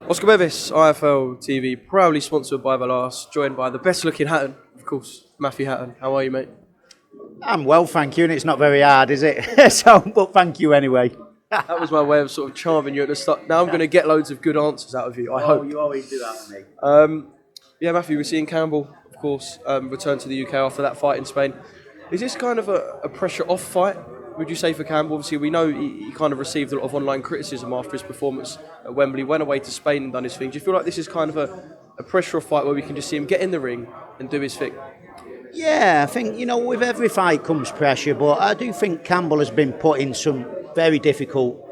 Oscar Bevis, IFL TV, proudly sponsored by the last, joined by the best looking Hatton, of course, Matthew Hatton. How are you, mate? I'm well, thank you, and it's not very hard, is it? But thank you anyway. That was my way of sort of charming you at the start. Now I'm going to get loads of good answers out of you, I hope. You always do that with me. Yeah, Matthew, we're seeing Campbell, of course, return to the UK after that fight in Spain. Is this kind of a pressure-off fight, would you say, for Campbell? Obviously, we know he kind of received a lot of online criticism after his performance at Wembley, went away to Spain and done his thing. Do you feel like this is kind of a pressure-off fight where we can just see him get in the ring and do his thing? Yeah, I think, with every fight comes pressure, but I do think Campbell has been put in some very difficult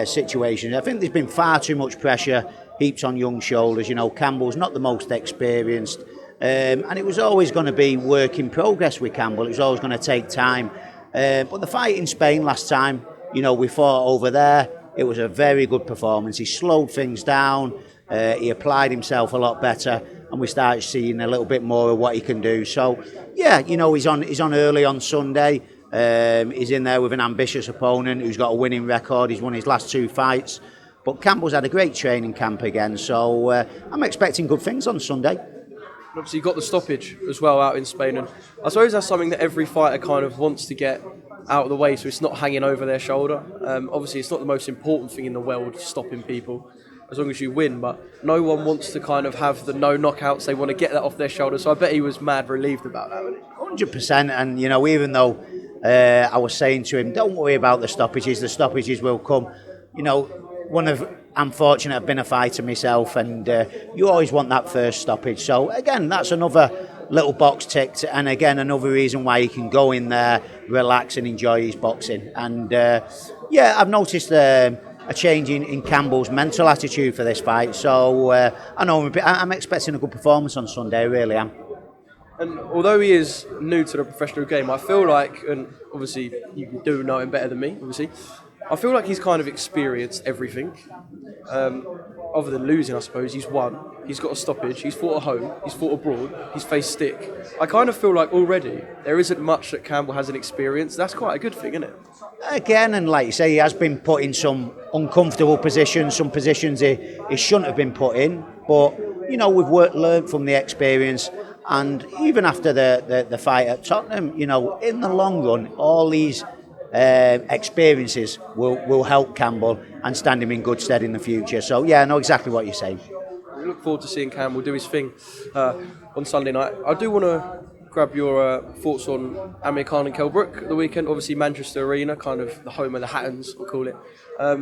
situations. I think there's been far too much pressure heaped on young shoulders. Campbell's not the most experienced, and it was always going to be work in progress with Campbell. It was always going to take time. But the fight in Spain last time, we fought over there. It was a very good performance. He slowed things down. He applied himself a lot better, and we started seeing a little bit more of what he can do. So, yeah, he's on early on Sunday. He's in there with an ambitious opponent who's got a winning record. He's won his last 2 fights. But Campbell's had a great training camp again, so I'm expecting good things on Sunday. Obviously, you got the stoppage as well out in Spain, and I suppose that's something that every fighter kind of wants to get out of the way, so it's not hanging over their shoulder. Obviously, it's not the most important thing in the world, stopping people, as long as you win, but no one wants to kind of have the no knockouts. They want to get that off their shoulder, so I bet he was mad relieved about that, wasn't he? 100%, and even though I was saying to him, don't worry about the stoppages will come. I'm fortunate I've been a fighter myself, and you always want that first stoppage. So again, that's another little box ticked, and again another reason why he can go in there, relax and enjoy his boxing. And I've noticed a change in Campbell's mental attitude for this fight. So I know I'm expecting a good performance on Sunday, I really am. And although he is new to the professional game, I feel like, and obviously you do know him better than me, obviously, I feel like he's kind of experienced everything. Other than losing, I suppose, he's won. He's got a stoppage. He's fought at home. He's fought abroad. He's faced stick. I kind of feel like already there isn't much that Campbell hasn't experienced. That's quite a good thing, isn't it? Again, and like you say, he has been put in some uncomfortable positions, some positions he shouldn't have been put in. But, we've learned from the experience. And even after the fight at Tottenham, in the long run, all these experiences will help Campbell and stand him in good stead in the future. So yeah, I know exactly what you're saying. We look forward to seeing Campbell do his thing on Sunday night. I do want to grab your thoughts on Amir Khan and Kell Brook at the weekend. Obviously Manchester Arena, kind of the home of the Hattons, we'll call it. I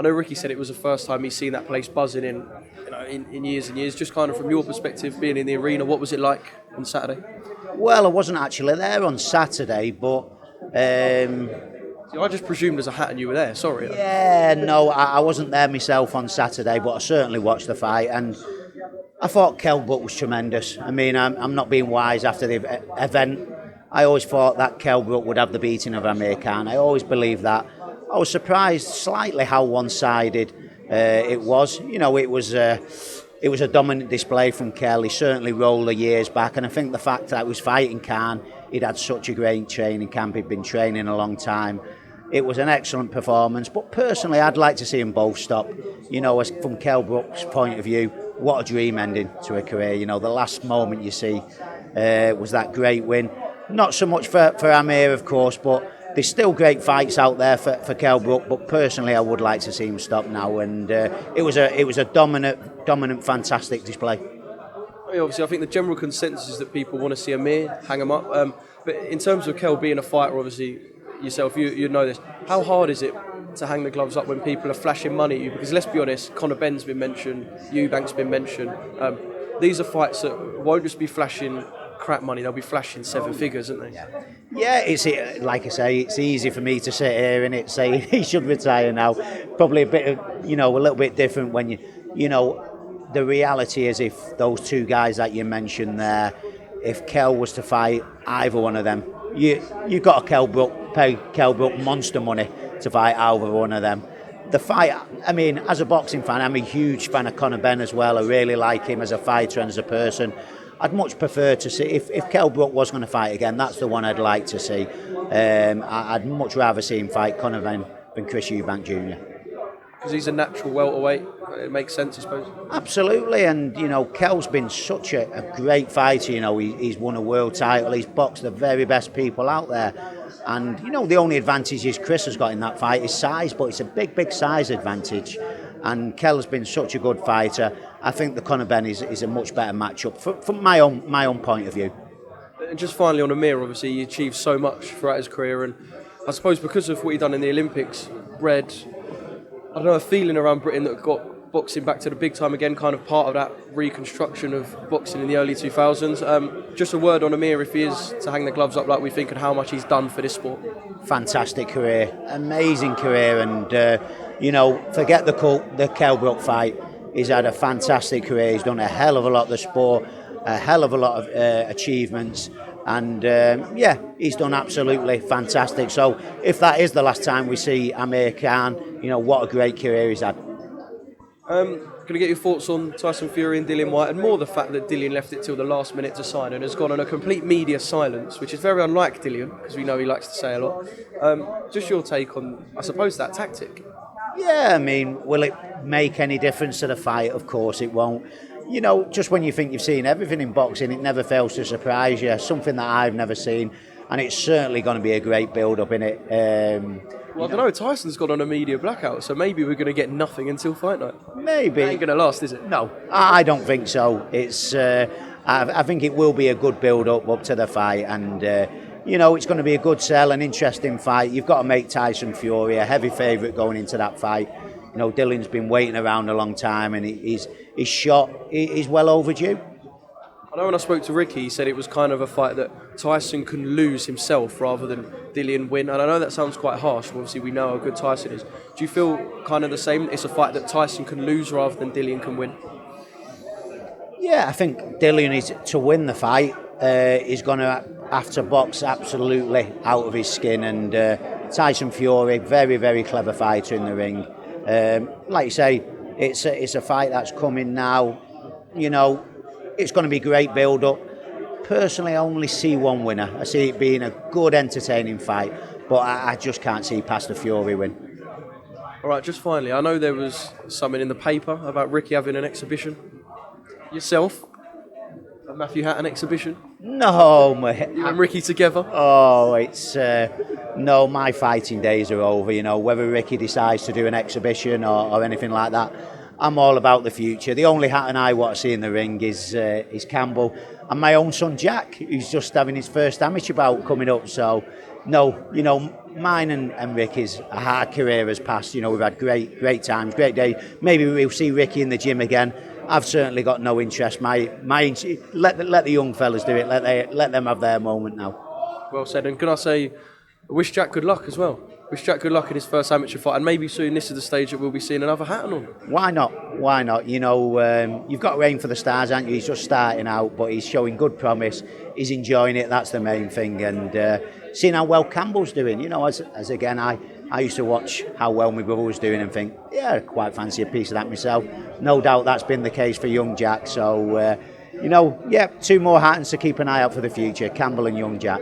know Ricky said it was the first time he's seen that place buzzing in years and years. Just kind of from your perspective, being in the arena, what was it like on Saturday? Well, I wasn't actually there on Saturday, but I just presumed as a Hatton you were there, sorry. Yeah, no, I wasn't there myself on Saturday, but I certainly watched the fight, and I thought Kell Brook was tremendous. I mean, I'm not being wise after the event. I always thought that Kell Brook would have the beating of Amir Khan. I always believed that. I was surprised slightly how one-sided it was. It was a dominant display from Kell. He certainly rolled the years back, and I think the fact that he was fighting Khan, he'd had such a great training camp, he'd been training a long time. It was an excellent performance, but personally I'd like to see them both stop. From Kell Brook's point of view, what a dream ending to a career. The last moment you see was that great win. Not so much for Amir, of course, but there's still great fights out there for Kell Brook, but personally I would like to see him stop now, and it was a dominant, fantastic display. Obviously I think the general consensus is that people want to see Amir hang him up, but in terms of Kell being a fighter, obviously yourself, you know this. How hard is it to hang the gloves up when people are flashing money at you? Because let's be honest, Conor Benn's been mentioned, Eubank's been mentioned. These are fights that won't just be flashing crap money, they'll be flashing 7 figures, aren't they? Yeah, it's like I say, it's easy for me to sit here and say he should retire now. Probably a bit of, a little bit different when the reality is if those 2 guys that you mentioned there, if Kell was to fight either one of them, you got to pay Kell Brook monster money to fight either one of them. The fight, I mean, as a boxing fan, I'm a huge fan of Conor Benn as well. I really like him as a fighter and as a person. I'd much prefer to see, if Kell Brook was going to fight again, that's the one I'd like to see. I'd much rather see him fight Conor Benn than Chris Eubank Jr. because he's a natural welterweight. It makes sense, I suppose. Absolutely, and Kel's been such a great fighter. He's won a world title. He's boxed the very best people out there, and the only advantage is Chris has got in that fight is size, but it's a big size advantage. And Kel's been such a good fighter. I think the Conor Benn is a much better matchup from my own point of view. And just finally on Amir, obviously he achieved so much throughout his career, and I suppose because of what he done in the Olympics, bred, I don't know, a feeling around Britain that got boxing back to the big time again, kind of part of that reconstruction of boxing in the early 2000s. Just a word on Amir, if he is to hang the gloves up like we think, and how much he's done for this sport. Fantastic career, amazing career, and forget the Kell Brook fight. He's had a fantastic career. He's done a hell of a lot of the sport, a hell of a lot of achievements, and he's done absolutely fantastic. So if that is the last time we see Amir Khan, what a great career he's had. Going to get your thoughts on Tyson Fury and Dillian-Whyte, and more the fact that Dillian left it till the last minute to sign and has gone on a complete media silence, which is very unlike Dillian, because we know he likes to say a lot. Just your take on, I suppose, that tactic. Yeah, I mean, will it make any difference to the fight? Of course it won't. Just when you think you've seen everything in boxing, it never fails to surprise you. Something that I've never seen, and it's certainly going to be a great build-up in it. Well, I don't know, Tyson's gone on a media blackout, so maybe we're going to get nothing until fight night. Maybe. It ain't going to last, is it? No, I don't think so. It's. I think it will be a good build-up up to the fight, and it's going to be a good sell, an interesting fight. You've got to make Tyson Fury a heavy favourite going into that fight. Dillian's been waiting around a long time, and his shot is well overdue. I know when I spoke to Ricky, he said it was kind of a fight that Tyson can lose himself rather than Dillian win. And I know that sounds quite harsh. Obviously, we know how good Tyson is. Do you feel kind of the same? It's a fight that Tyson can lose rather than Dillian can win? Yeah, I think Dillian is to win the fight. He's going to have to box absolutely out of his skin. And Tyson Fury, very, very clever fighter in the ring. Like you say, it's a fight that's coming now. It's going to be great build-up. Personally, I only see one winner. I see it being a good, entertaining fight, but I just can't see past the Fury win. All right, just finally, I know there was something in the paper about Ricky having an exhibition. Yourself, a Matthew Hatton exhibition. No, mate. You and Ricky together? Oh, it's... no, my fighting days are over, whether Ricky decides to do an exhibition or anything like that. I'm all about the future. The only Hatton I want to see in the ring is Campbell and my own son Jack, who's just having his first amateur bout coming up. So, no, mine and Ricky's a hard career has passed. We've had great times, great days. Maybe we'll see Ricky in the gym again. I've certainly got no interest. Let the young fellas do it. Let them have their moment now. Well said. And can I say, I wish Jack good luck as well. Wish Jack good luck in his first amateur fight, and maybe soon this is the stage that we'll be seeing another Hatton on. Why not? You've got to aim for the stars, haven't you? He's just starting out, but he's showing good promise. He's enjoying it. That's the main thing. And seeing how well Campbell's doing. As again, I used to watch how well my brother was doing and think, yeah, I quite fancy a piece of that myself. No doubt that's been the case for young Jack. So, 2 more Hattons to keep an eye out for the future, Campbell and young Jack.